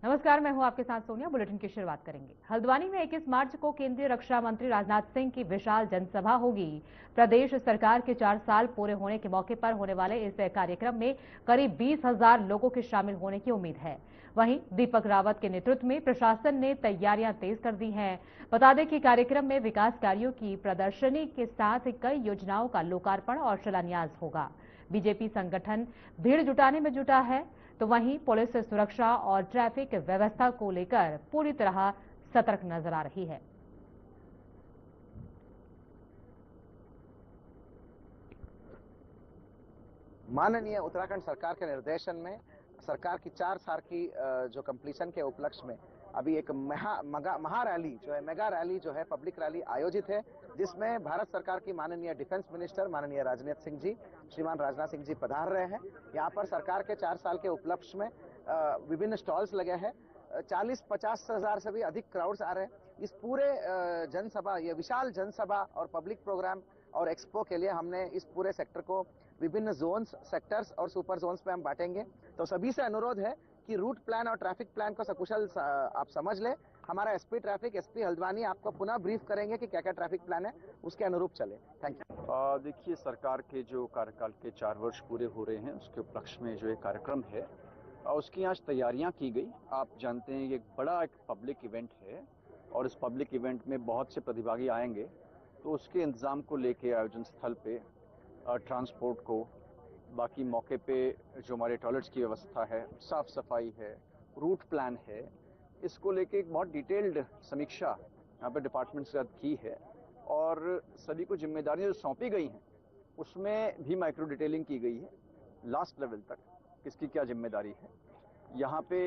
नमस्कार, मैं हूं आपके साथ सोनिया। बुलेटिन की शुरुआत करेंगे। हल्द्वानी में 21 मार्च को केंद्रीय रक्षा मंत्री राजनाथ सिंह की विशाल जनसभा होगी। प्रदेश सरकार के 4 साल पूरे होने के मौके पर होने वाले इस कार्यक्रम में करीब 20,000 लोगों के शामिल होने की उम्मीद है। वहीं दीपक रावत के नेतृत्व में प्रशासन ने तैयारियां तेज कर दी हैं। बता दें कि कार्यक्रम में विकास कार्यों की प्रदर्शनी के साथ कई योजनाओं का लोकार्पण और शिलान्यास होगा। बीजेपी संगठन भीड़ जुटाने में जुटा है, तो वहीं पुलिस सुरक्षा और ट्रैफिक व्यवस्था को लेकर पूरी तरह सतर्क नजर आ रही है। माननीय उत्तराखंड सरकार के निर्देशन में सरकार की 4 साल की जो कंप्लीशन के उपलक्ष्य में अभी एक महा रैली जो है, मेगा रैली जो है, पब्लिक रैली आयोजित है, जिसमें भारत सरकार की माननीय डिफेंस मिनिस्टर माननीय राजनाथ सिंह जी, श्रीमान राजनाथ सिंह जी पधार रहे हैं। यहाँ पर सरकार के 4 साल के उपलक्ष्य में विभिन्न स्टॉल्स लगे हैं। 40-50 हजार से भी अधिक क्राउड्स आ रहे हैं। इस पूरे जनसभा, ये विशाल जनसभा और पब्लिक प्रोग्राम और एक्सपो के लिए हमने इस पूरे सेक्टर को विभिन्न जोन्स, सेक्टर्स और सुपर जोन्स पे हम बांटेंगे। तो सभी से अनुरोध है कि रूट प्लान और ट्रैफिक प्लान को सकुशल आप समझ ले। हमारा एसपी ट्रैफिक, एसपी हल्द्वानी आपको पुनः ब्रीफ करेंगे कि क्या क्या ट्रैफिक प्लान है, उसके अनुरूप चले। Thank you. देखिए, सरकार के जो कार्यकाल के 4 वर्ष पूरे हो रहे हैं, उसके उपलक्ष्य में जो एक कार्यक्रम है, उसकी आज तैयारियां की गई। आप जानते हैं ये एक पब्लिक इवेंट है और इस पब्लिक इवेंट में बहुत से प्रतिभागी आएंगे, तो उसके इंतजाम को लेके आयोजन स्थल पे ट्रांसपोर्ट को, बाकी मौके पे जो हमारे टॉयलेट्स की व्यवस्था है, साफ सफाई है, रूट प्लान है, इसको लेके एक बहुत डिटेल्ड समीक्षा यहाँ पे डिपार्टमेंट से की है और सभी को जिम्मेदारियां जो सौंपी गई हैं उसमें भी माइक्रो डिटेलिंग की गई है लास्ट लेवल तक, किसकी क्या जिम्मेदारी है। यहाँ पे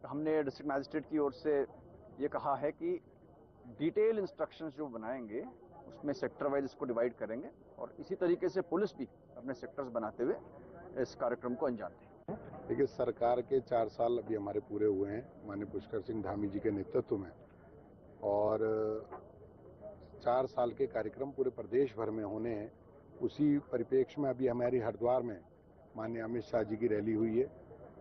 हमने डिस्ट्रिक्ट मैजिस्ट्रेट की ओर से ये कहा है कि डिटेल इंस्ट्रक्शंस जो बनाएंगे उसमें सेक्टर वाइज इसको डिवाइड करेंगे और इसी तरीके से पुलिस भी अपने सेक्टर्स बनाते हुए इस कार्यक्रम को अंजाम दें। देखिए, सरकार के 4 साल अभी हमारे पूरे हुए हैं माननीय पुष्कर सिंह धामी जी के नेतृत्व में, और 4 साल के कार्यक्रम पूरे प्रदेश भर में होने हैं। उसी परिप्रेक्ष्य में अभी हमारी हरिद्वार में माननीय अमित शाह जी की रैली हुई है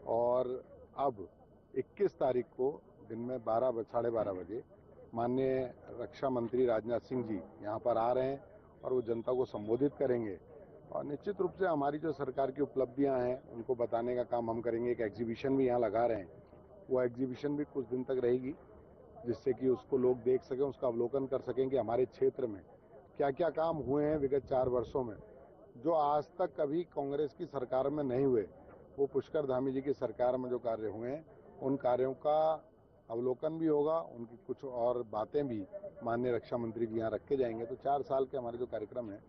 और अब 21 तारीख को दिन में 12-12:30 बजे माननीय रक्षा मंत्री राजनाथ सिंह जी यहाँ पर आ रहे हैं और वो जनता को संबोधित करेंगे और निश्चित रूप से हमारी जो सरकार की उपलब्धियां हैं उनको बताने का काम हम करेंगे। एक एग्जीबिशन भी यहाँ लगा रहे हैं, वो एग्जीबिशन भी कुछ दिन तक रहेगी, जिससे कि उसको लोग देख सकें, उसका अवलोकन कर सकें कि हमारे क्षेत्र में क्या क्या काम हुए हैं विगत 4 वर्षों में, जो आज तक कभी कांग्रेस की सरकार में नहीं हुए। वो पुष्कर धामी जी की सरकार में जो कार्य हुए हैं उन कार्यों का अवलोकन भी होगा, उनकी कुछ और बातें भी माननीय रक्षा मंत्री जी यहाँ रखे जाएंगे। तो 4 साल के हमारे जो कार्यक्रम है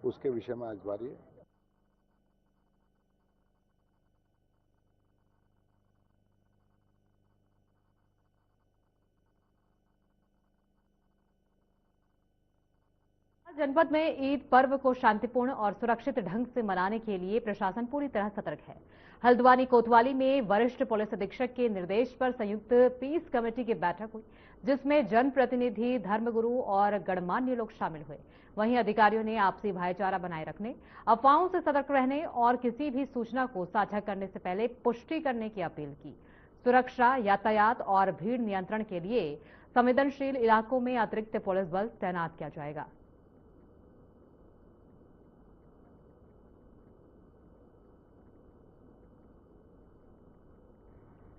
उसके विषय में आज बारी है। जनपद में ईद पर्व को शांतिपूर्ण और सुरक्षित ढंग से मनाने के लिए प्रशासन पूरी तरह सतर्क है। हल्द्वानी कोतवाली में वरिष्ठ पुलिस अधीक्षक के निर्देश पर संयुक्त पीस कमेटी की बैठक हुई, जिसमें जनप्रतिनिधि, धर्मगुरु और गणमान्य लोग शामिल हुए। वहीं अधिकारियों ने आपसी भाईचारा बनाए रखने, अफवाहों से सतर्क रहने और किसी भी सूचना को साझा करने से पहले पुष्टि करने की अपील की। सुरक्षा, यातायात और भीड़ नियंत्रण के लिए संवेदनशील इलाकों में अतिरिक्त पुलिस बल तैनात किया जाएगा।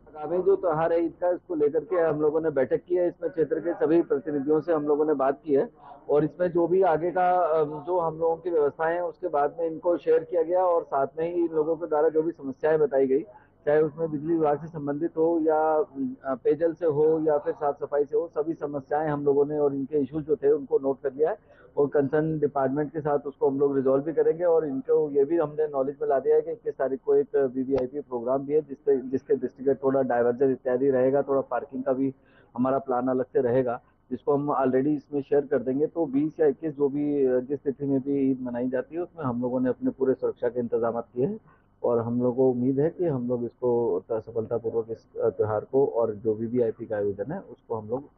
आगामी जो त्योहार है ईद का, इसको लेकर के हम लोगों ने बैठक की है। इसमें क्षेत्र के सभी प्रतिनिधियों से हम लोगों ने बात की है और इसमें जो भी आगे का जो हम लोगों की व्यवस्थाएं हैं उसके बाद में इनको शेयर किया गया और साथ में ही इन लोगों के द्वारा जो भी समस्याएं बताई गई, चाहे उसमें बिजली विभाग से संबंधित हो या पेयजल से हो या फिर साफ सफाई से हो, सभी समस्याएं हम लोगों ने और इनके इश्यूज जो थे उनको नोट कर लिया है और कंसर्न डिपार्टमेंट के साथ उसको हम लोग रिजॉल्व भी करेंगे। और इनको ये भी हमने नॉलेज में ला दिया है कि 21 तारीख को एक वीवीआईपी प्रोग्राम भी है जिसके दृष्टिगत थोड़ा डाइवर्जन इत्यादि रहेगा, थोड़ा पार्किंग का भी हमारा प्लान अलग से रहेगा, जिसको हम ऑलरेडी इसमें शेयर कर देंगे। तो 20 या 21 जो भी जिस तिथि में भी ईद मनाई जाती है उसमें हम लोगों ने अपने पूरे सुरक्षा के इंतजाम किए हैं और हम लोग को उम्मीद है कि हम लोग इसको सफलतापूर्वक इस त्योहार को और जो वीवीआईपी का आयोजन है उसको हम लोग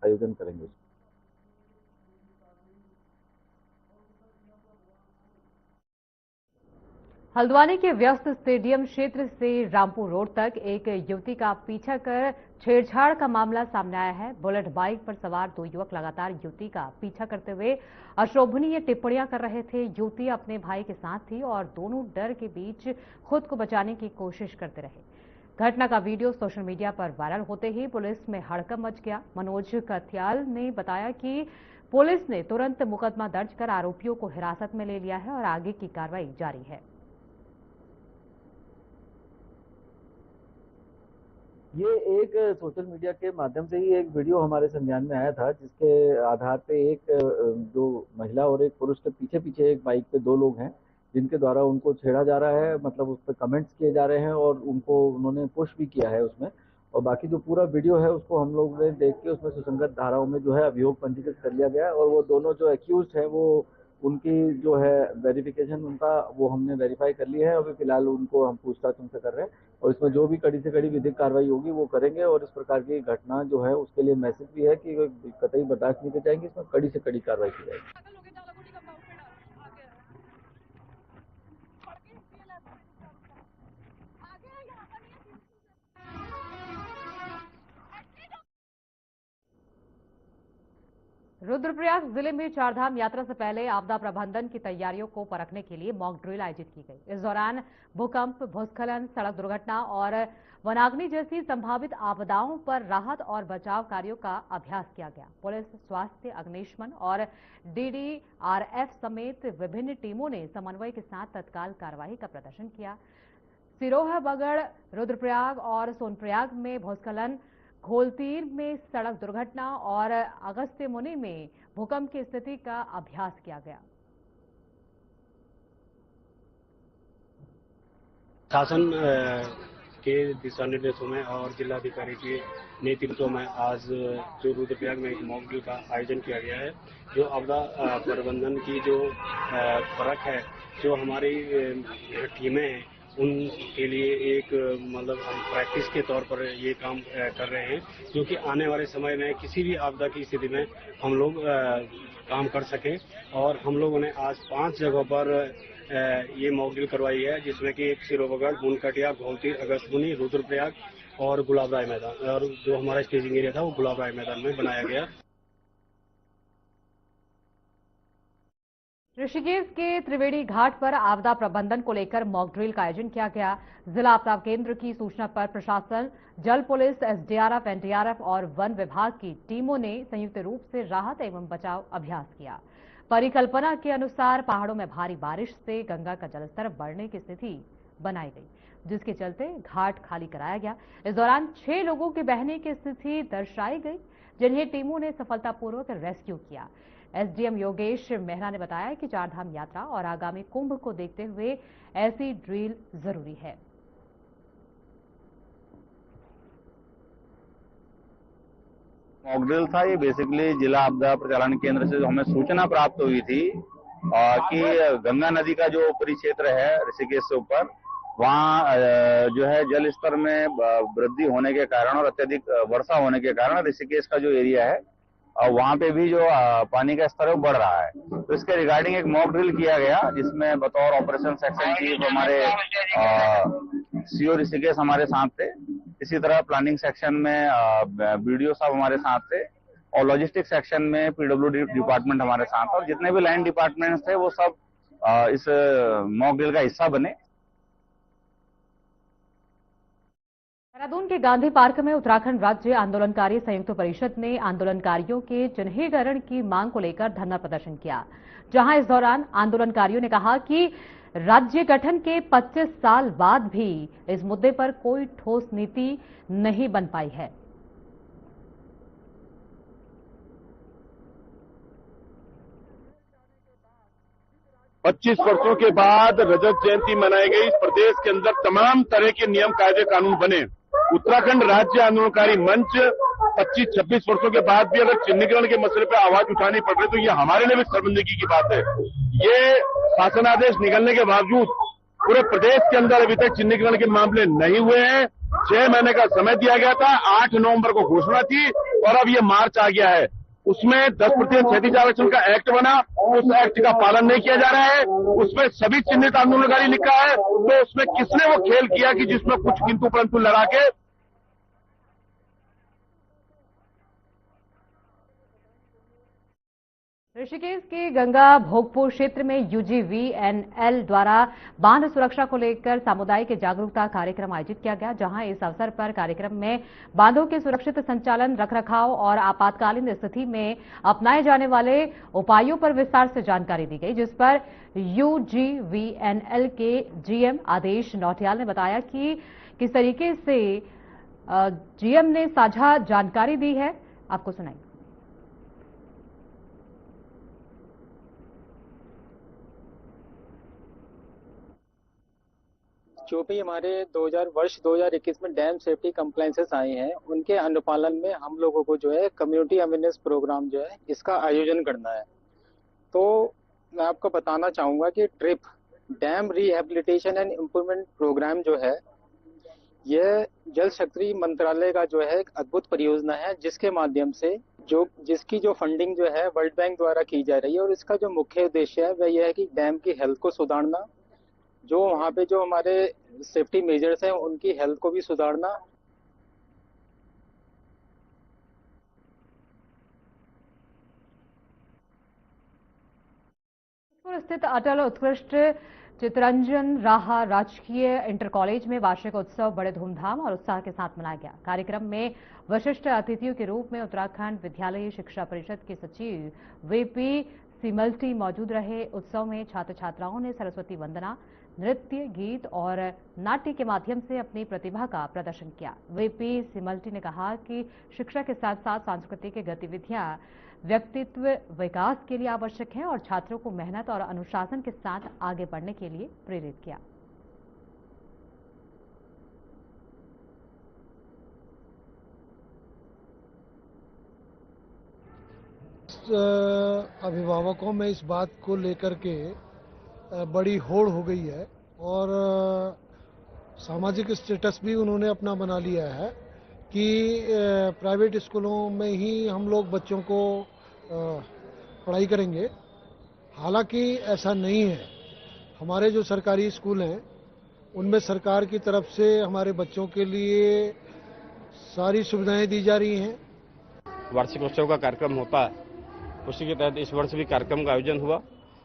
आयोजन करेंगे। हल्द्वानी के व्यस्त स्टेडियम क्षेत्र से रामपुर रोड तक एक युवती का पीछा कर छेड़छाड़ का मामला सामने आया है। बुलेट बाइक पर सवार दो युवक लगातार युवती का पीछा करते हुए अशोभनीय टिप्पणियां कर रहे थे। युवती अपने भाई के साथ थी और दोनों डर के बीच खुद को बचाने की कोशिश करते रहे। घटना का वीडियो सोशल मीडिया पर वायरल होते ही पुलिस में हड़कंप मच गया। मनोज कथियाल ने बताया कि पुलिस ने तुरंत मुकदमा दर्ज कर आरोपियों को हिरासत में ले लिया है और आगे की कार्रवाई जारी है। ये एक सोशल मीडिया के माध्यम से ही एक वीडियो हमारे संज्ञान में आया था, जिसके आधार पे एक जो महिला और एक पुरुष के पीछे पीछे एक बाइक पे दो लोग हैं, जिनके द्वारा उनको छेड़ा जा रहा है, मतलब उस पर कमेंट्स किए जा रहे हैं और उन्होंने पुश भी किया है उसमें। और बाकी जो पूरा वीडियो है उसको हम लोग ने देख के उसमें सुसंगत धाराओं में जो है अभियोग पंजीकृत कर लिया गया है। और वो दोनों जो एक्यूज्ड है वो उनकी जो है वेरिफिकेशन उनका वो हमने वेरीफाई कर लिया है। अभी फिलहाल उनको हम पूछताछ उनसे कर रहे हैं और इसमें जो भी कड़ी से कड़ी विधिक कार्रवाई होगी वो करेंगे। और इस प्रकार की घटना जो है उसके लिए मैसेज भी है कि कतई बर्दाश्त नहीं की जाएंगी, इसमें कड़ी से कड़ी कार्रवाई की जाएगी। रुद्रप्रयाग जिले में चारधाम यात्रा से पहले आपदा प्रबंधन की तैयारियों को परखने के लिए मॉक ड्रिल आयोजित की गई। इस दौरान भूकंप, भूस्खलन, सड़क दुर्घटना और वनाग्नि जैसी संभावित आपदाओं पर राहत और बचाव कार्यों का अभ्यास किया गया। पुलिस, स्वास्थ्य, अग्निशमन और डीडीआरएफ समेत विभिन्न टीमों ने समन्वय के साथ तत्काल कार्रवाई का प्रदर्शन किया। सिरोहा, बगड़, रुद्रप्रयाग और सोनप्रयाग में भूस्खलन, घोलतीर में सड़क दुर्घटना और अगस्त्यमुनि में भूकंप की स्थिति का अभ्यास किया गया। शासन के दिशा निर्देशों में और जिलाधिकारी के नेतृत्व में आज जो रुद्रप्रयाग में एक मॉक ड्रिल का आयोजन किया गया है। जो आपदा प्रबंधन की जो परख है, जो हमारी टीमें हैं उनके लिए एक मतलब हम प्रैक्टिस के तौर पर ये काम कर रहे हैं, क्योंकि आने वाले समय में किसी भी आपदा की स्थिति में हम लोग काम कर सकें। और हम लोगों ने आज 5 जगहों पर ये मॉक ड्रिल करवाई है, जिसमें कि एक सिरोबगढ़, मुनकटिया, घोलतीर, अगस्त्यमुनि, रुद्रप्रयाग और गुलाब राय मैदान, और जो हमारा स्टेजिंग एरिया था वो गुलाब राय मैदान में बनाया गया। ऋषिकेश के त्रिवेणी घाट पर आपदा प्रबंधन को लेकर मॉक ड्रिल का आयोजन किया गया। जिला आपदा केंद्र की सूचना पर प्रशासन, जल पुलिस, एसडीआरएफ, एनडीआरएफ और वन विभाग की टीमों ने संयुक्त रूप से राहत एवं बचाव अभ्यास किया। परिकल्पना के अनुसार पहाड़ों में भारी बारिश से गंगा का जलस्तर बढ़ने की स्थिति बनाई गई, जिसके चलते घाट खाली कराया गया। इस दौरान 6 लोगों के बहने की स्थिति दर्शाई गई, जिन्हें टीमों ने सफलतापूर्वक रेस्क्यू किया। एसडीएम योगेश मेहरा ने बताया कि चारधाम यात्रा और आगामी कुंभ को देखते हुए ऐसी ड्रिल जरूरी है। मॉक ड्रिल था ये बेसिकली जिला आपदा प्रचालन केंद्र से जो हमें सूचना प्राप्त हुई थी कि गंगा नदी का जो ऊपरी क्षेत्र है ऋषिकेश से ऊपर, वहाँ जो है जल स्तर में वृद्धि होने के कारण और अत्यधिक वर्षा होने के कारण ऋषिकेश का जो एरिया है और वहाँ पे भी जो पानी का स्तर है वो बढ़ रहा है। तो इसके रिगार्डिंग एक मॉक ड्रिल किया गया, जिसमें बतौर ऑपरेशन सेक्शन चीफ हमारे सीओ ऋषिकेश हमारे साथ थे। इसी तरह प्लानिंग सेक्शन में बीडीओ साहब हमारे साथ थे और लॉजिस्टिक सेक्शन में पीडब्ल्यूडी डिपार्टमेंट हमारे साथ, और जितने भी लाइन डिपार्टमेंट्स थे वो सब इस मॉक ड्रिल का हिस्सा बने। देहरादून के गांधी पार्क में उत्तराखंड राज्य आंदोलनकारी संयुक्त परिषद ने आंदोलनकारियों के चिन्हीकरण की मांग को लेकर धरना प्रदर्शन किया, जहां इस दौरान आंदोलनकारियों ने कहा कि राज्य गठन के 25 साल बाद भी इस मुद्दे पर कोई ठोस नीति नहीं बन पाई है। पच्चीस वर्षों के बाद रजत जयंती मनाई गई। प्रदेश के अंदर तमाम तरह के नियम, कायदे, कानून बने। उत्तराखंड राज्य आंदोलनकारी मंच 25-26 वर्षों के बाद भी अगर चिन्हीकरण के मसले पर आवाज उठानी पड़ रही तो ये हमारे लिए भी शर्मिंदगी की बात है। ये शासनादेश निकलने के बावजूद पूरे प्रदेश के अंदर अभी तक चिन्हीकरण के मामले नहीं हुए हैं। 6 महीने का समय दिया गया था, 8 नवंबर को घोषणा थी और अब ये मार्च आ गया है। उसमें 10% क्षैतिज आरक्षण का एक्ट बना, उस एक्ट का पालन नहीं किया जा रहा है। उसमें सभी चिन्हित आंदोलनकारी लिखा है, तो उसमें किसने वो खेल किया कि जिसमें कुछ किंतु परंतु लड़ा के ऋषिकेश के गंगा भोगपुर क्षेत्र में UGVNL द्वारा बांध सुरक्षा को लेकर सामुदायिक जागरूकता कार्यक्रम आयोजित किया गया, जहां इस अवसर पर कार्यक्रम में बांधों के सुरक्षित संचालन, रखरखाव और आपातकालीन स्थिति में अपनाए जाने वाले उपायों पर विस्तार से जानकारी दी गई, जिस पर UGVNL के GM आदेश नौटियाल ने बताया कि किस तरीके से GM ने साझा जानकारी दी है। आपको सुनाएंगे। जो भी हमारे 2021 में डैम सेफ्टी कंप्लायंसेस आए हैं, उनके अनुपालन में हम लोगों को जो है कम्युनिटी अवेयरनेस प्रोग्राम जो है इसका आयोजन करना है। तो मैं आपको बताना चाहूंगा कि DRIP dam rehabilitation and improvement programme जो है, यह जल शक्ति मंत्रालय का जो है एक अद्भुत परियोजना है, जिसके माध्यम से जिसकी जो फंडिंग जो है वर्ल्ड बैंक द्वारा की जा रही है। और इसका जो मुख्य उद्देश्य है वह यह है कि डैम की हेल्थ को सुधारना, जो वहाँ पे जो हमारे सेफ्टी मेजर्स हैं उनकी हेल्थ को भी सुधारना। स्थित अटल उत्कृष्ट चितरंजन राहा राजकीय इंटर कॉलेज में वार्षिक उत्सव बड़े धूमधाम और उत्साह के साथ मनाया गया। कार्यक्रम में विशिष्ट अतिथियों के रूप में उत्तराखंड विद्यालय शिक्षा परिषद के सचिव VP सिमल्टी मौजूद रहे। उत्सव में छात्र छात्राओं ने सरस्वती वंदना, नृत्य, गीत और नाट्य के माध्यम से अपनी प्रतिभा का प्रदर्शन किया। VP सिमल्टी ने कहा कि शिक्षा के साथ साथ सांस्कृतिक गतिविधियां व्यक्तित्व विकास के लिए आवश्यक हैं और छात्रों को मेहनत और अनुशासन के साथ आगे बढ़ने के लिए प्रेरित किया। अभिभावकों में इस बात को लेकर के बड़ी होड़ हो गई है और सामाजिक स्टेटस भी उन्होंने अपना बना लिया है कि प्राइवेट स्कूलों में ही हम लोग बच्चों को पढ़ाई करेंगे। हालांकि ऐसा नहीं है। हमारे जो सरकारी स्कूल हैं उनमें सरकार की तरफ से हमारे बच्चों के लिए सारी सुविधाएं दी जा रही हैं। वार्षिक उत्सव का कार्यक्रम होता है, उसी के तहत इस वर्ष भी कार्यक्रम का आयोजन हुआ,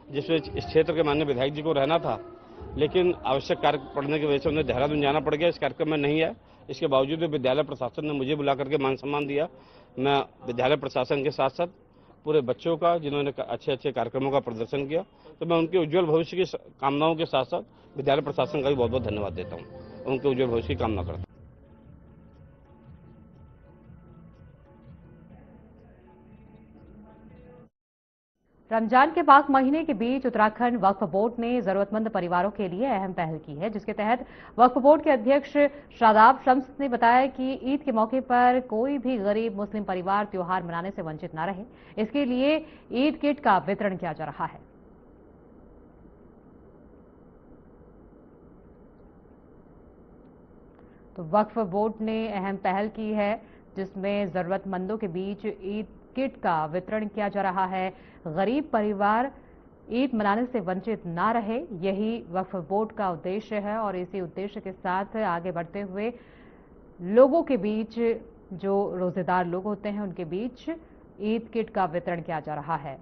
जिसमें इस क्षेत्र के माननीय विधायक जी को रहना था, लेकिन आवश्यक कार्य पड़ने की वजह से उन्हें देहरादून जाना पड़ गया। इस कार्यक्रम में नहीं है। इसके बावजूद विद्यालय प्रशासन ने मुझे बुला करके मान सम्मान दिया। मैं विद्यालय प्रशासन के साथ साथ पूरे बच्चों का, जिन्होंने अच्छे अच्छे कार्यक्रमों का प्रदर्शन किया, तो मैं उनके उज्जवल भविष्य की कामनाओं के साथ साथ विद्यालय प्रशासन का भी बहुत बहुत धन्यवाद देता हूँ। उनके उज्जवल भविष्य की कामना करता हूँ। रमजान के पाक महीने के बीच उत्तराखंड वक्फ बोर्ड ने जरूरतमंद परिवारों के लिए अहम पहल की है, जिसके तहत वक्फ बोर्ड के अध्यक्ष शादाब शम्स ने बताया कि ईद के मौके पर कोई भी गरीब मुस्लिम परिवार त्योहार मनाने से वंचित न रहे। इसके लिए ईद किट का वितरण किया जा रहा है। तो वक्फ बोर्ड ने अहम पहल की है, जिसमें जरूरतमंदों के बीच ईद किट का वितरण किया जा रहा है। गरीब परिवार ईद मनाने से वंचित ना रहे, यही वक्फ बोर्ड का उद्देश्य है और इसी उद्देश्य के साथ आगे बढ़ते हुए लोगों के बीच, जो रोजेदार लोग होते हैं, उनके बीच ईद किट का वितरण किया जा रहा है।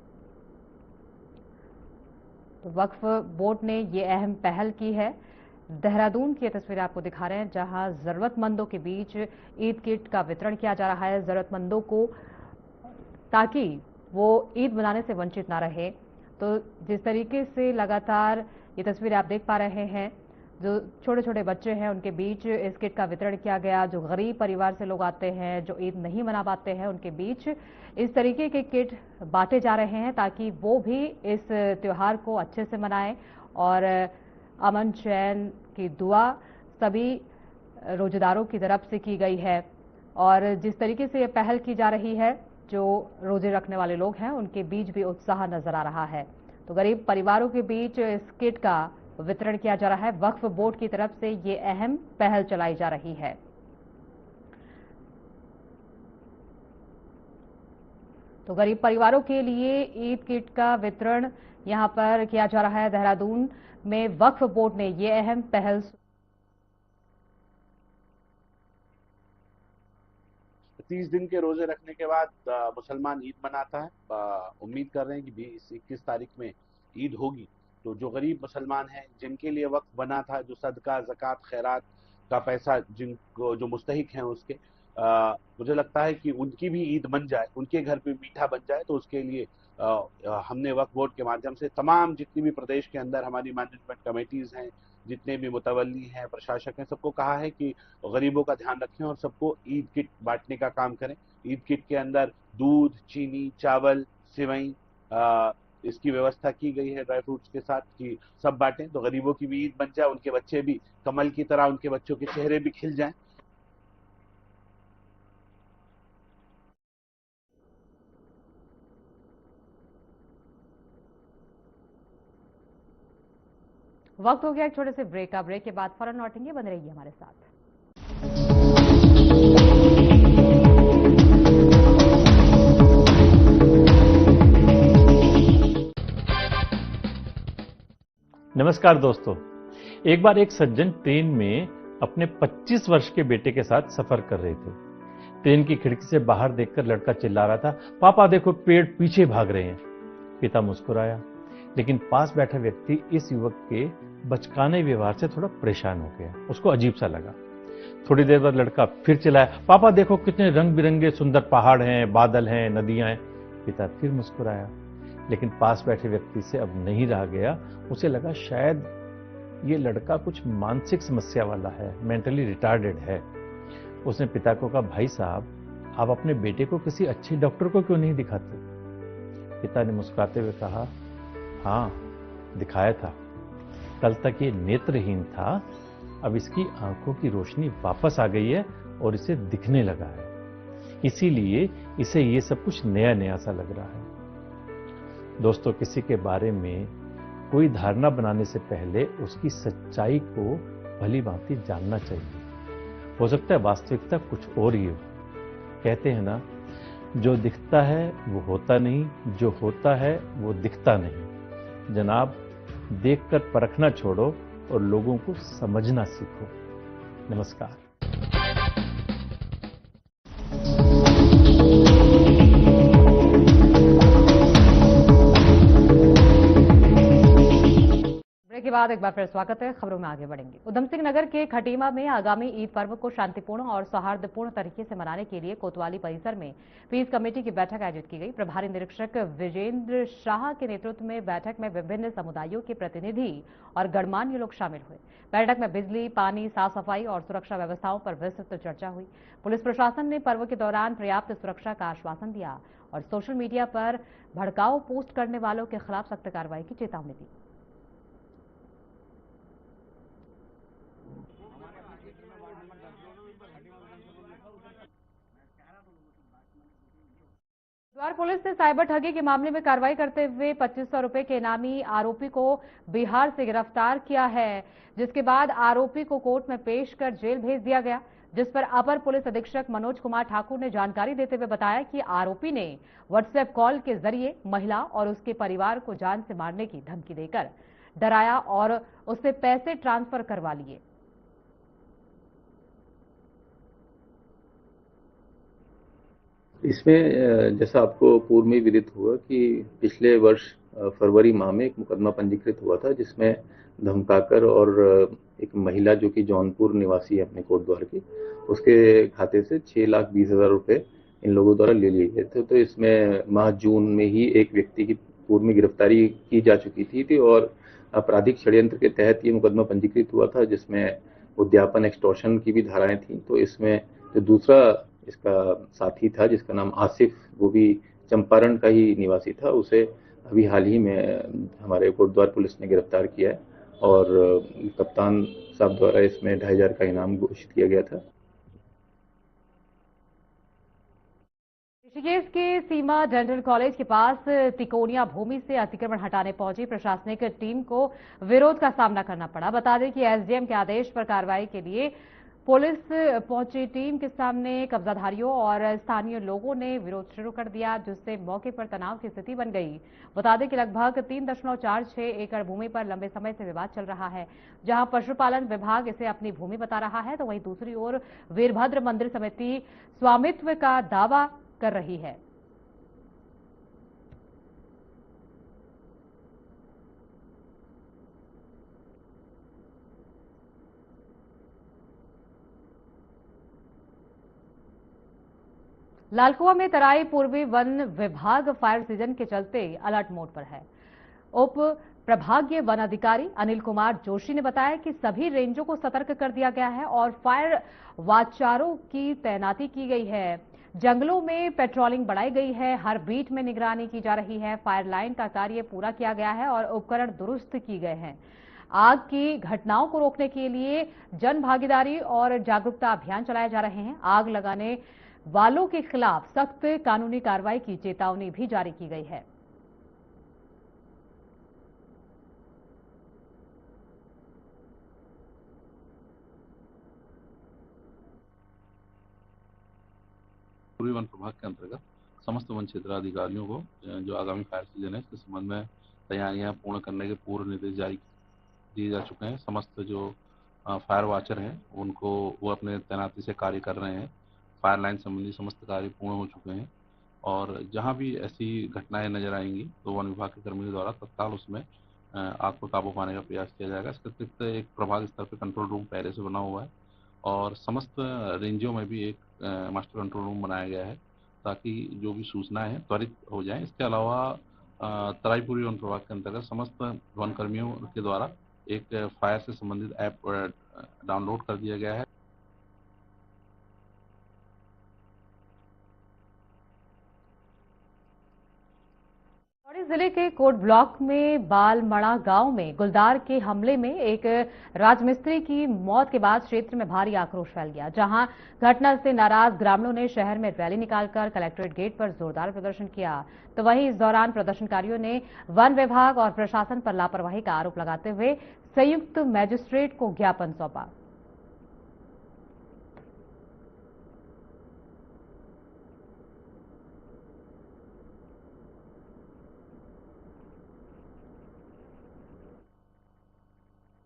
तो वक्फ बोर्ड ने ये अहम पहल की है। देहरादून की तस्वीर आपको दिखा रहे हैं, जहां जरूरतमंदों के बीच ईद किट का वितरण किया जा रहा है जरूरतमंदों को, ताकि वो ईद मनाने से वंचित ना रहे। तो जिस तरीके से लगातार ये तस्वीर आप देख पा रहे हैं, जो छोटे छोटे बच्चे हैं उनके बीच इस किट का वितरण किया गया। जो गरीब परिवार से लोग आते हैं, जो ईद नहीं मना पाते हैं, उनके बीच इस तरीके के किट बांटे जा रहे हैं, ताकि वो भी इस त्योहार को अच्छे से मनाएं और अमन चैन की दुआ सभी रोजेदारों की तरफ से की गई है। और जिस तरीके से ये पहल की जा रही है, जो रोजे रखने वाले लोग हैं उनके बीच भी उत्साह नजर आ रहा है। तो गरीब परिवारों के बीच इस किट का वितरण किया जा रहा है। वक्फ बोर्ड की तरफ से ये अहम पहल चलाई जा रही है। तो गरीब परिवारों के लिए ईद किट का वितरण यहां पर किया जा रहा है। देहरादून में वक्फ बोर्ड ने ये अहम पहल 30 दिन के रोजे रखने के बाद मुसलमान ईद मनाता है। उम्मीद कर रहे हैं कि 21 तारीख में ईद होगी, तो जो गरीब मुसलमान हैं जिनके लिए वक्त बना था, जो सदका ज़कात खैरात का पैसा जिनको जो मुस्तहिक हैं उसके, मुझे लगता है कि उनकी भी ईद बन जाए, उनके घर पे मीठा बन जाए। तो उसके लिए हमने वक्फ बोर्ड के माध्यम से तमाम जितनी भी प्रदेश के अंदर हमारी मैनेजमेंट कमेटीज हैं, जितने भी मुतवल्ली हैं, प्रशासक हैं, सबको कहा है कि गरीबों का ध्यान रखें और सबको ईद किट बांटने का काम करें। ईद किट के अंदर दूध, चीनी, चावल, सिवई इसकी व्यवस्था की गई है ड्राई फ्रूट्स के साथ कि सब बांटें, तो गरीबों की भी ईद बन जाए, उनके बच्चे भी कमल की तरह, उनके बच्चों के चेहरे भी खिल जाएं। वक्त हो गया एक छोटे से ब्रेक का। ब्रेक के बाद फौरन लौटेंगे, बने रहिए हमारे साथ। नमस्कार दोस्तों, एक बार एक सज्जन ट्रेन में अपने 25 वर्ष के बेटे के साथ सफर कर रहे थे। ट्रेन की खिड़की से बाहर देखकर लड़का चिल्ला रहा था, पापा देखो पेड़ पीछे भाग रहे हैं। पिता मुस्कुराया, लेकिन पास बैठा व्यक्ति इस युवक के बचकाने व्यवहार से थोड़ा परेशान हो गया। उसको अजीब सा लगा। थोड़ी देर बाद लड़का फिर चिल्लाया, पापा देखो कितने रंग बिरंगे सुंदर पहाड़ हैं, बादल हैं, नदियां हैं। पिता फिर मुस्कुराया, लेकिन पास बैठे व्यक्ति से अब नहीं रहा गया। उसे लगा शायद ये लड़का कुछ मानसिक समस्या वाला है, मेंटली रिटार्डेड है। उसने पिता को कहा, भाई साहब आप अपने बेटे को किसी अच्छे डॉक्टर को क्यों नहीं दिखाते? पिता ने मुस्कुराते हुए कहा, हाँ दिखाया था, कल तक ये नेत्रहीन था, अब इसकी आंखों की रोशनी वापस आ गई है और इसे दिखने लगा है, इसीलिए इसे ये सब कुछ नया नया सा लग रहा है। दोस्तों, किसी के बारे में कोई धारणा बनाने से पहले उसकी सच्चाई को भली भांति जानना चाहिए। हो सकता है वास्तविकता कुछ और ही हो। कहते हैं ना, जो दिखता है वो होता नहीं, जो होता है वो दिखता नहीं। जनाब, देखकर परखना छोड़ो और लोगों को समझना सीखो। नमस्कार। के बाद एक बार फिर स्वागत है। खबरों में आगे बढ़ेंगे। उधम सिंह नगर के खटीमा में आगामी ईद पर्व को शांतिपूर्ण और सौहार्दपूर्ण तरीके से मनाने के लिए कोतवाली परिसर में पीस कमेटी की बैठक आयोजित की गई। प्रभारी निरीक्षक विजेंद्र शाह के नेतृत्व में बैठक में विभिन्न समुदायों के प्रतिनिधि और गणमान्य लोग शामिल हुए। बैठक में बिजली, पानी, साफ सफाई और सुरक्षा व्यवस्थाओं पर विस्तृत चर्चा हुई। पुलिस प्रशासन ने पर्व के दौरान पर्याप्त सुरक्षा का आश्वासन दिया और सोशल मीडिया पर भड़काऊ पोस्ट करने वालों के खिलाफ सख्त कार्रवाई की चेतावनी दी। हरिद्वार पुलिस ने साइबर ठगी के मामले में कार्रवाई करते हुए 2500 रुपए के इनामी आरोपी को बिहार से गिरफ्तार किया है, जिसके बाद आरोपी को कोर्ट में पेश कर जेल भेज दिया गया। जिस पर अपर पुलिस अधीक्षक मनोज कुमार ठाकुर ने जानकारी देते हुए बताया कि आरोपी ने व्हाट्सएप कॉल के जरिए महिला और उसके परिवार को जान से मारने की धमकी देकर डराया और उससे पैसे ट्रांसफर करवा लिए। इसमें जैसा आपको पूर्व में विदित हुआ कि पिछले वर्ष फरवरी माह में एक मुकदमा पंजीकृत हुआ था, जिसमें धमकाकर और एक महिला जो कि जौनपुर निवासी है अपने कोटद्वार की, उसके खाते से 6,20,000 रुपए इन लोगों द्वारा ले लिए गए थे। तो इसमें माह जून में ही एक व्यक्ति की पूर्व में गिरफ्तारी की जा चुकी थी और आपराधिक षड्यंत्र के तहत ये मुकदमा पंजीकृत हुआ था, जिसमें उद्यापन, एक्सटॉर्शन की भी धाराएं थी। तो इसमें जो दूसरा इसका साथी था जिसका नाम आसिफ, वो भी चंपारण का ही निवासी था, उसे अभी हाल ही में हमारे कोटद्वार पुलिस ने गिरफ्तार किया है और कप्तान साहब द्वारा इसमें 2,500 का इनाम घोषित किया गया था। ऋषिकेश के सीमा डेंटल कॉलेज के पास तिकोनिया भूमि से अतिक्रमण हटाने पहुंची प्रशासनिक टीम को विरोध का सामना करना पड़ा। बता दें कि एसडीएम के आदेश पर कार्रवाई के लिए पुलिस पहुंची टीम के सामने कब्जाधारियों और स्थानीय लोगों ने विरोध शुरू कर दिया, जिससे मौके पर तनाव की स्थिति बन गई। बता दें कि लगभग 3.46 एकड़ भूमि पर लंबे समय से विवाद चल रहा है, जहां पशुपालन विभाग इसे अपनी भूमि बता रहा है, तो वहीं दूसरी ओर वीरभद्र मंदिर समिति स्वामित्व का दावा कर रही है। लालकुआं में तराई पूर्वी वन विभाग फायर सीजन के चलते अलर्ट मोड पर है। उप प्रभागीय वन अधिकारी अनिल कुमार जोशी ने बताया कि सभी रेंजों को सतर्क कर दिया गया है और फायर वाचारों की तैनाती की गई है। जंगलों में पेट्रोलिंग बढ़ाई गई है, हर बीट में निगरानी की जा रही है। फायर लाइन का कार्य पूरा किया गया है और उपकरण दुरुस्त किए गए हैं। आग की घटनाओं को रोकने के लिए जन भागीदारी और जागरूकता अभियान चलाए जा रहे हैं। आग लगाने वालों के खिलाफ सख्त कानूनी कार्रवाई की चेतावनी भी जारी की गई है। पूर्वी वन प्रभाग के अंतर्गत समस्त वन क्षेत्र अधिकारियों को जो आगामी फायर सीजन है इसके संबंध में तैयारियां पूर्ण करने के पूर्व निर्देश जारी दिए जा चुके हैं। समस्त जो फायर वाचर हैं उनको वो अपने तैनाती से कार्य कर रहे हैं। फायर लाइन संबंधी समस्त कार्य पूर्ण हो चुके हैं और जहां भी ऐसी घटनाएं नजर आएंगी तो वन विभाग के कर्मियों द्वारा तत्काल उसमें आग पर काबू पाने का प्रयास किया जाएगा। इसके अतिरिक्त एक प्रभाग स्तर पर कंट्रोल रूम पहले से बना हुआ है और समस्त रेंजों में भी एक मास्टर कंट्रोल रूम बनाया गया है ताकि जो भी सूचनाएं हैं त्वरित हो जाएं। इसके अलावा तराई पूर्वी वन प्रभाग के अंतर्गत समस्त वन कर्मियों के द्वारा एक फायर से संबंधित ऐप डाउनलोड कर दिया गया है। जिले के कोट ब्लॉक में बालमड़ा गांव में गुलदार के हमले में एक राजमिस्त्री की मौत के बाद क्षेत्र में भारी आक्रोश फैल गया, जहां घटना से नाराज ग्रामीणों ने शहर में रैली निकालकर कलेक्ट्रेट गेट पर जोरदार प्रदर्शन किया। तो वहीं इस दौरान प्रदर्शनकारियों ने वन विभाग और प्रशासन पर लापरवाही का आरोप लगाते हुए संयुक्त मजिस्ट्रेट को ज्ञापन सौंपा।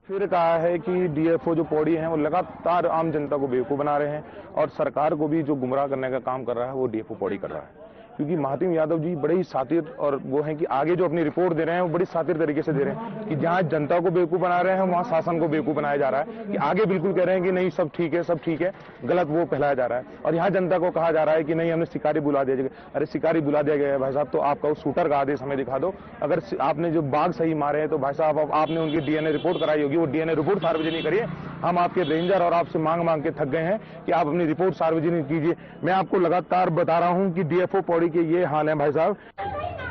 फिर कहा है कि डीएफओ जो पौड़ी हैं वो लगातार आम जनता को बेवकूफ बना रहे हैं और सरकार को भी जो गुमराह करने का काम कर रहा है वो डीएफओ पौड़ी कर रहा है, क्योंकि महातिम यादव जी बड़े ही सातिर और वो हैं कि आगे जो अपनी रिपोर्ट दे रहे हैं वो बड़ी सातिर तरीके से दे रहे हैं कि जहां जनता को बेवकूफ बना रहे हैं वहां शासन को बेवकूफ बनाया जा रहा है कि आगे बिल्कुल कह रहे हैं कि नहीं सब ठीक है, सब ठीक है, गलत वो फैलाया जा रहा है। और यहाँ जनता को कहा जा रहा है कि नहीं हमने शिकारी बुला दिया जाएगा। अरे शिकारी बुला दिया गया है भाई साहब, तो आपका उस शूटर का आदेश हमें दिखा दो। अगर आपने जो बाघ सही मारे हैं तो भाई साहब आपने उनकी डीएनए रिपोर्ट कराई होगी, वो डीएनए रिपोर्ट सार्वजनिक करिए। हम आपके रेंजर और आपसे मांग मांग के थक गए हैं कि आप अपनी रिपोर्ट सार्वजनिक कीजिए। मैं आपको लगातार बता रहा हूं कि डीएफओ पौड़ी के ये हाल है भाई साहब।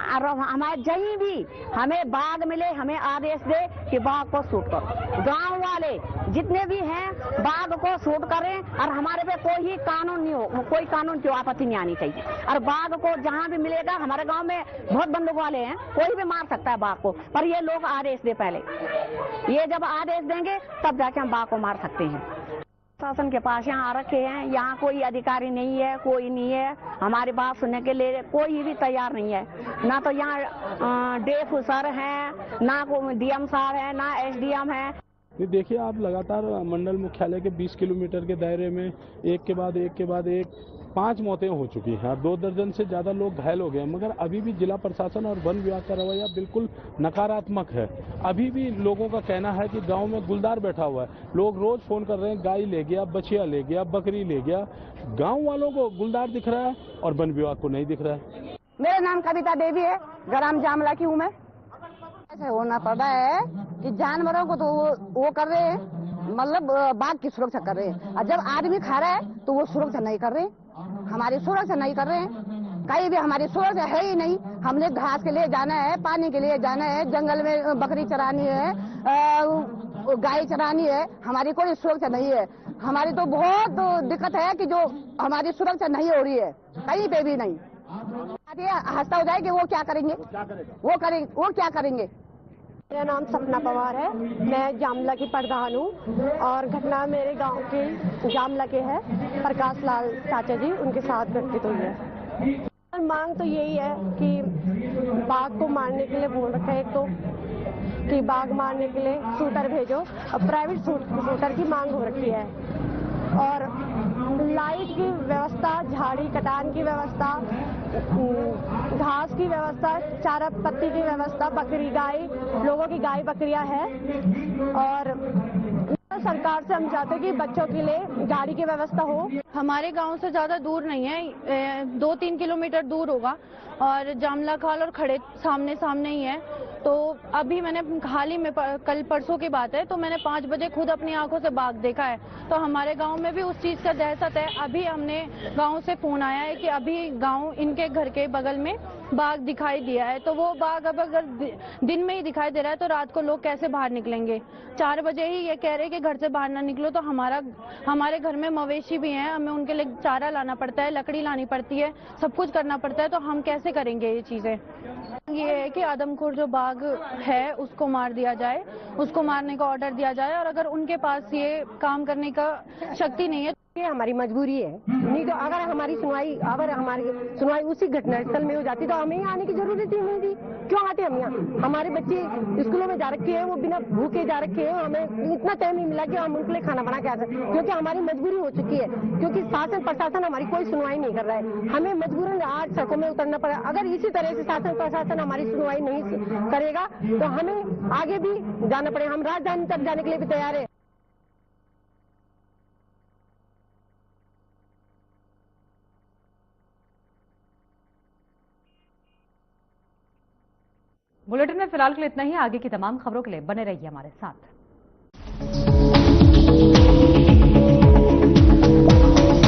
और हमारे जहीं भी हमें बाघ मिले हमें आदेश दे कि बाघ को शूट करो। गांव वाले जितने भी हैं बाघ को शूट करें और हमारे पे कोई कानून नहीं हो, कोई कानून की आपत्ति नहीं आनी चाहिए। और बाघ को जहां भी मिलेगा, हमारे गांव में बहुत बंदूक वाले हैं, कोई भी मार सकता है बाघ को, पर ये लोग आदेश दे पहले। ये जब आदेश देंगे तब जाके हम बाघ को मार सकते हैं। शासन के पास यहाँ आ रखे हैं, यहाँ कोई अधिकारी नहीं है, कोई नहीं है हमारी बात सुनने के लिए, कोई भी तैयार नहीं है। ना तो यहाँ डीएफओ सर हैं, ना कोई डीएम साहब है, ना एसडीएम है। देखिए आप लगातार मंडल मुख्यालय के 20 किलोमीटर के दायरे में एक के बाद एक 5 मौतें हो चुकी हैं, 2 दर्जन से ज्यादा लोग घायल हो गए, मगर अभी भी जिला प्रशासन और वन विभाग का रवैया बिल्कुल नकारात्मक है। अभी भी लोगों का कहना है कि गांव में गुलदार बैठा हुआ है, लोग रोज फोन कर रहे हैं गाय ले गया, बछिया ले गया, बकरी ले गया। गांव वालों को गुलदार दिख रहा है और वन विभाग को नहीं दिख रहा है। मेरा नाम कविता देवी है, ग्राम जामला की हूँ मैं। ऐसे होना पड़ रहा है कि जानवरों को तो वो कर रहे हैं, मतलब बाघ की सुरक्षा कर रहे हैं, और जब आदमी खा रहा है तो वो सुरक्षा नहीं कर रहे, हमारी सुरक्षा नहीं कर रहे हैं। कहीं भी हमारी सुरक्षा है ही नहीं। हमने घास के लिए जाना है, पानी के लिए जाना है, जंगल में बकरी चरानी है, गाय चरानी है, हमारी कोई सुरक्षा नहीं है। हमारी तो बहुत दिक्कत है कि जो हमारी सुरक्षा नहीं हो रही है, कहीं पे भी नहीं। हंसता हो जाए कि वो क्या करेंगे, वो क्या करेंगे। मेरा नाम सपना पवार है। मैं जामला की प्रधान हूँ और घटना मेरे गांव के जामला के है। प्रकाश लाल चाचा जी उनके साथ घटित हुई है। मांग तो यही है कि बाघ को मारने के लिए बोल रखा है, एक तो कि बाघ मारने के लिए शूटर भेजो, अब प्राइवेट शूटर की मांग हो रखी है, और लाइट की व्यवस्था, झाड़ी कटान की व्यवस्था, घास की व्यवस्था, चारा पत्ती की व्यवस्था, बकरी गाय, लोगों की गाय बकरियां है। और सरकार से हम चाहते हैं कि बच्चों के लिए गाड़ी की व्यवस्था हो। हमारे गांव से ज्यादा दूर नहीं है, 2-3 किलोमीटर दूर होगा, और जामला खाल और खड़े सामने सामने ही है। तो अभी मैंने हाल ही में कल परसों की बात है, तो मैंने 5 बजे खुद अपनी आंखों से बाघ देखा है। तो हमारे गांव में भी उस चीज का दहशत है। अभी हमने गांव से फोन आया है कि अभी गांव इनके घर के बगल में बाघ दिखाई दिया है। तो वो बाघ अब अगर दिन में ही दिखाई दे रहा है तो रात को लोग कैसे बाहर निकलेंगे? 4 बजे ही ये कह रहे हैं कि घर से बाहर ना निकलो। तो हमारे घर में मवेशी भी हैं, हमें उनके लिए चारा लाना पड़ता है, लकड़ी लानी पड़ती है, सब कुछ करना पड़ता है। तो हम कैसे करेंगे ये चीजें? ये है कि आदमखोर जो बाघ है उसको मार दिया जाए, उसको मारने का ऑर्डर दिया जाए, और अगर उनके पास ये काम करने का शक्ति नहीं है, ये हमारी मजबूरी है। नहीं तो अगर हमारी सुनवाई उसी घटनास्थल में हो जाती तो हमें यहाँ आने की जरूरत ही नहीं थी। क्यों आते हम यहाँ? हमारे बच्चे स्कूलों में जा रखे हैं, वो बिना भूखे जा रखे हैं, हमें इतना टाइम नहीं मिला कि हम उनके लिए खाना बना के आ सकते, क्योंकि हमारी मजबूरी हो चुकी है। क्योंकि शासन प्रशासन हमारी कोई सुनवाई नहीं कर रहा है, हमें मजबूरन आज सड़कों में उतरना पड़ा। अगर इसी तरह से शासन प्रशासन हमारी सुनवाई नहीं करेगा तो हमें आगे भी जाना पड़ेगा। हम राजधानी तक जाने के लिए भी तैयार है। बुलेटिन में फिलहाल के लिए इतना ही। आगे की तमाम खबरों के लिए बने रहिए हमारे साथ।